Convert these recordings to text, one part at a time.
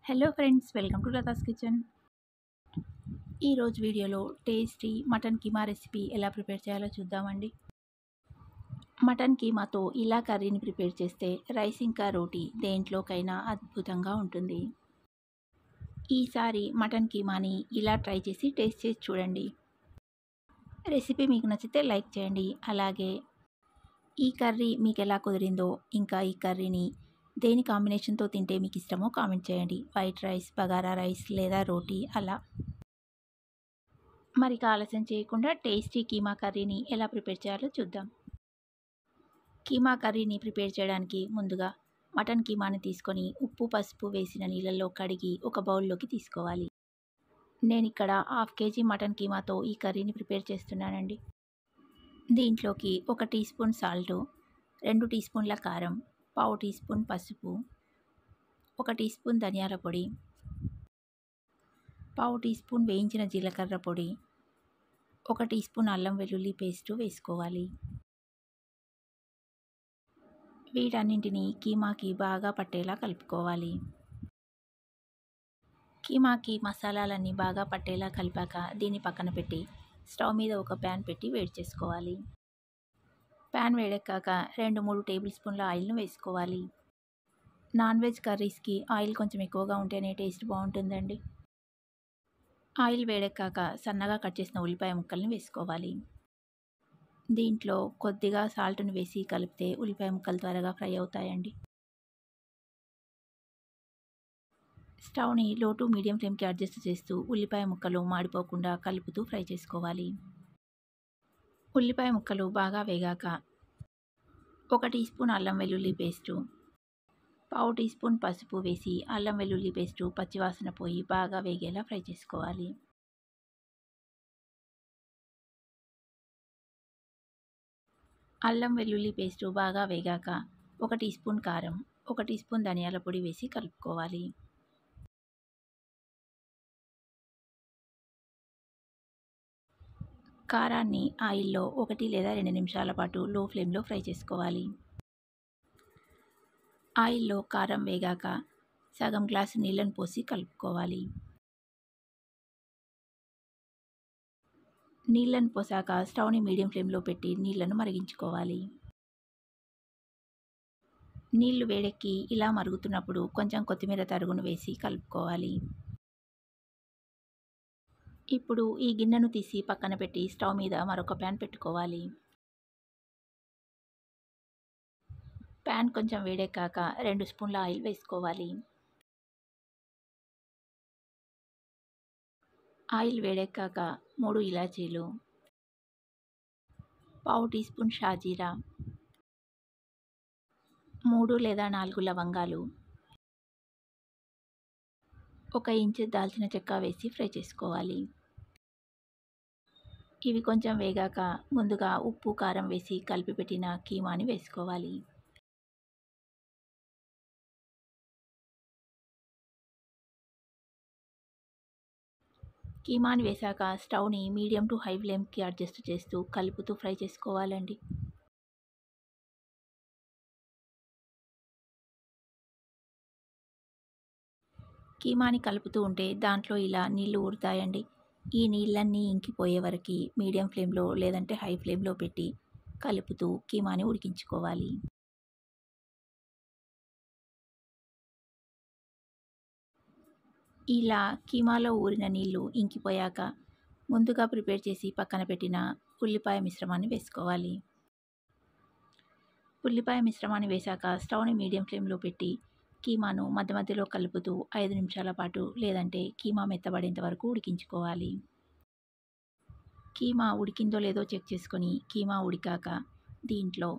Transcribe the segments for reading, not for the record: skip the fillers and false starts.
Hello friends, welcome to Latha's kitchen. ఈరోజు వీడియోలో tasty mutton keema recipe ఎలా ప్రిపేర్ చేయాలో చూద్దామండి. మటన్ కీమాతో ఇలా కర్రీని ప్రిపేర్ చేస్తే రైస్ ఇంకా రోటీ దేంట్లోకైనా అద్భుతంగా ఉంటుంది. ఈసారి మటన్ కీమాని ఇలా ట్రై చేసి టేస్ట్ చేసి చూడండి. రెసిపీ మీకు నచ్చితే లైక్ చేయండి. అలాగే ఈ కర్రీ మీకు ఎలా కుదిరిందో, ఇంకా ఈ కర్రీని దేని కాంబినేషన్తో తింటే మీకు ఇష్టమో కామెంట్ చేయండి. వైట్ రైస్, బగారా రైస్ లేదా రోటీ అలా. మరి ఆలస్యం చేయకుండా టేస్టీ కీమా కర్రీని ఎలా ప్రిపేర్ చేయాలో చూద్దాం. కీమా కర్రీని ప్రిపేర్ చేయడానికి ముందుగా మటన్ కీమాని తీసుకొని ఉప్పు, పసుపు వేసిన నీళ్ళల్లో కడిగి ఒక బౌల్లోకి తీసుకోవాలి. నేను ఇక్కడ 1/2 kg మటన్ కీమాతో ఈ కర్రీని ప్రిపేర్ చేస్తున్నానండి. దీంట్లోకి 1 టీ స్పూన్ సాల్టు, 2 టీ స్పూన్ల కారం, 1/2 టీ స్పూన్ పసుపు, 1 టీ స్పూన్ ధనియాల పొడి, 1/2 టీ స్పూన్ వేయించిన జీలకర్ర పొడి, 1 టీ స్పూన్ అల్లం వెల్లుల్లి పేస్టు వేసుకోవాలి. వీటన్నింటినీ కీమాకి బాగా పట్టేలా కలుపుకోవాలి. కీమాకి మసాలాలన్నీ బాగా పట్టేలా కలిపాక దీన్ని పక్కన పెట్టి స్టవ్ మీద ఒక ప్యాన్ పెట్టి వేడి చేసుకోవాలి. ప్యాన్ వేడెక్కాక 2-3 టేబుల్ స్పూన్ల ఆయిల్ను వేసుకోవాలి. నాన్ వెజ్ కర్రీస్కి ఆయిల్ కొంచెం ఎక్కువగా ఉంటేనే టేస్ట్ బాగుంటుందండి. ఆయిల్ వేడెక్కాక సన్నగా కట్ చేసిన ఉల్లిపాయ ముక్కల్ని వేసుకోవాలి. దీంట్లో కొద్దిగా సాల్ట్ని వేసి కలిపితే ఉల్లిపాయ ముక్కలు త్వరగా ఫ్రై అవుతాయండి. స్టవ్ని లో టు మీడియం ఫ్లేమ్కి అడ్జస్ట్ చేస్తూ ఉల్లిపాయ ముక్కలు మాడిపోకుండా కలుపుతూ ఫ్రై చేసుకోవాలి. ఉల్లిపాయ ముక్కలు బాగా వేగాక 1 టీ స్పూన్ అల్లం వెల్లుల్లి పేస్టు, 1/2 టీ స్పూన్ పసుపు వేసి అల్లం వెల్లుల్లి పేస్టు పచ్చివాసన పోయి బాగా వేగేలా ఫ్రై చేసుకోవాలి. అల్లం వెల్లుల్లి పేస్టు బాగా వేగాక 1 టీ స్పూన్ కారం, 1 టీ స్పూన్ ధనియాల పొడి వేసి కలుపుకోవాలి. కారాన్ని ఆయిల్లో 1 లేదా 2 నిమిషాల పాటు లో ఫ్లేమ్లో ఫ్రై చేసుకోవాలి. ఆయిల్లో కారం వేగాక సగం గ్లాసు నీళ్ళను పోసి కలుపుకోవాలి. నీళ్ళను పోసాక స్టవ్ని మీడియం ఫ్లేమ్లో పెట్టి నీళ్లను మరిగించుకోవాలి. నీళ్లు వేడెక్కి ఇలా మరుగుతున్నప్పుడు కొంచెం కొత్తిమీర తరుగును వేసి కలుపుకోవాలి. ఇప్పుడు ఈ గిన్నెను తీసి పక్కన పెట్టి స్టవ్ మీద మరొక ప్యాన్ పెట్టుకోవాలి. ప్యాన్ కొంచెం వేడెక్కాక 2 స్పూన్ల ఆయిల్ వేసుకోవాలి. ఆయిల్ వేడెక్కాక 3 ఇలాచీలు, 1/2 టీ స్పూన్ షాజీరా, 3 లేదా 4 లవంగాలు, 1 ఇంచు దాల్చిన చెక్క వేసి ఫ్రై చేసుకోవాలి. ఇవి కొంచెం వేగాక ముందుగా ఉప్పు, కారం వేసి కలిపి పెట్టిన కీమాని వేసుకోవాలి. కీమాని వేశాక స్టవ్ని మీడియం టు హై ఫ్లేమ్కి అడ్జస్ట్ చేస్తూ కలుపుతూ ఫ్రై చేసుకోవాలండి. కీమాని కలుపుతూ ఉంటే దాంట్లో ఇలా నీళ్లు ఊరుతాయండి. ఈ నీళ్ళన్నీ ఇంకిపోయే వరకు మీడియం ఫ్లేమ్లో లేదంటే హై ఫ్లేమ్లో పెట్టి కలుపుతూ కీమాని ఉడికించుకోవాలి. ఇలా కీమాలో ఊరిన నీళ్లు ఇంకిపోయాక ముందుగా ప్రిపేర్ చేసి పక్కన పెట్టిన ఉల్లిపాయ మిశ్రమాన్ని వేసుకోవాలి. ఉల్లిపాయ మిశ్రమాన్ని వేశాక స్టవ్ని మీడియం ఫ్లేమ్లో పెట్టి కీమాను మధ్య మధ్యలో కలుపుతూ 5 నిమిషాల పాటు లేదంటే కీమా మెత్తబడేంత వరకు ఉడికించుకోవాలి. కీమా ఉడికిందో లేదో చెక్ చేసుకొని కీమా ఉడికాక దీంట్లో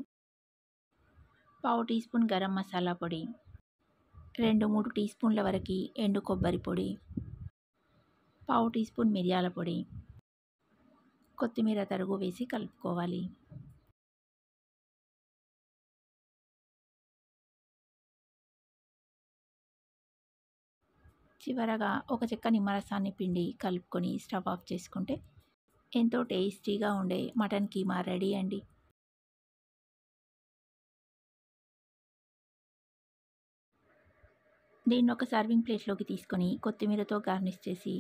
1/2 టీ స్పూన్ గరం మసాలా పొడి, 2-3 టీ స్పూన్ల వరకు ఎండు కొబ్బరి పొడి, 1/2 టీ స్పూన్ మిరియాల పొడి, కొత్తిమీర తరుగు వేసి కలుపుకోవాలి. చివరగా ఒక చెక్క నిమ్మరసాన్ని పిండి కలుపుకొని స్టవ్ ఆఫ్ చేసుకుంటే ఎంతో టేస్టీగా ఉండే మటన్ కీమా రెడీ అండి. దీన్ని ఒక సర్వింగ్ ప్లేట్లోకి తీసుకొని కొత్తిమీరతో గార్నిష్ చేసి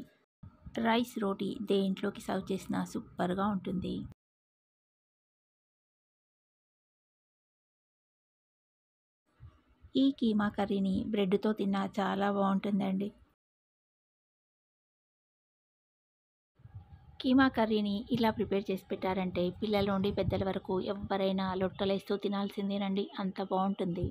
రైస్ రోటీ దేంట్లోకి సర్వ్ చేసినా సూపర్గా ఉంటుంది. ఈ కీమా కర్రీని బ్రెడ్తో తిన్నా చాలా బాగుంటుందండి. కీమా కర్రీని ఇలా ప్రిపేర్ చేసి పెట్టారంటే పిల్లల నుండి పెద్దల వరకు ఎవరైనా లొట్టలేస్తూ తినాల్సిందేనండి, అంత బాగుంటుంది.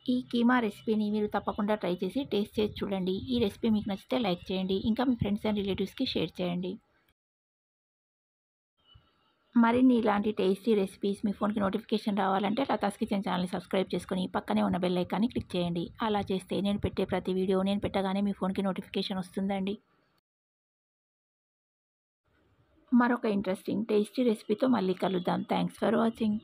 ఈ కీమా రెసిపీని మీరు తప్పకుండా ట్రై చేసి టేస్ట్ చేసి చూడండి. ఈ రెసిపీ మీకు నచ్చితే లైక్ చేయండి. ఇంకా మీ ఫ్రెండ్స్ అండ్ రిలేటివ్స్కి షేర్ చేయండి. మరిన్ని ఇలాంటి టేస్టీ రెసిపీస్ మీ ఫోన్కి నోటిఫికేషన్ రావాలంటే లతాస్ కిచెన్ ఛానల్ని సబ్స్క్రైబ్ చేసుకొని పక్కనే ఉన్న బెల్ ఐకాన్ని క్లిక్ చేయండి. అలా చేస్తే నేను పెట్టే ప్రతి వీడియో నేను పెట్టగానే మీ ఫోన్కి నోటిఫికేషన్ వస్తుందండి. మరొక ఇంట్రెస్టింగ్ టేస్టీ రెసిపీతో మళ్ళీ కలుద్దాం. Thanks for watching.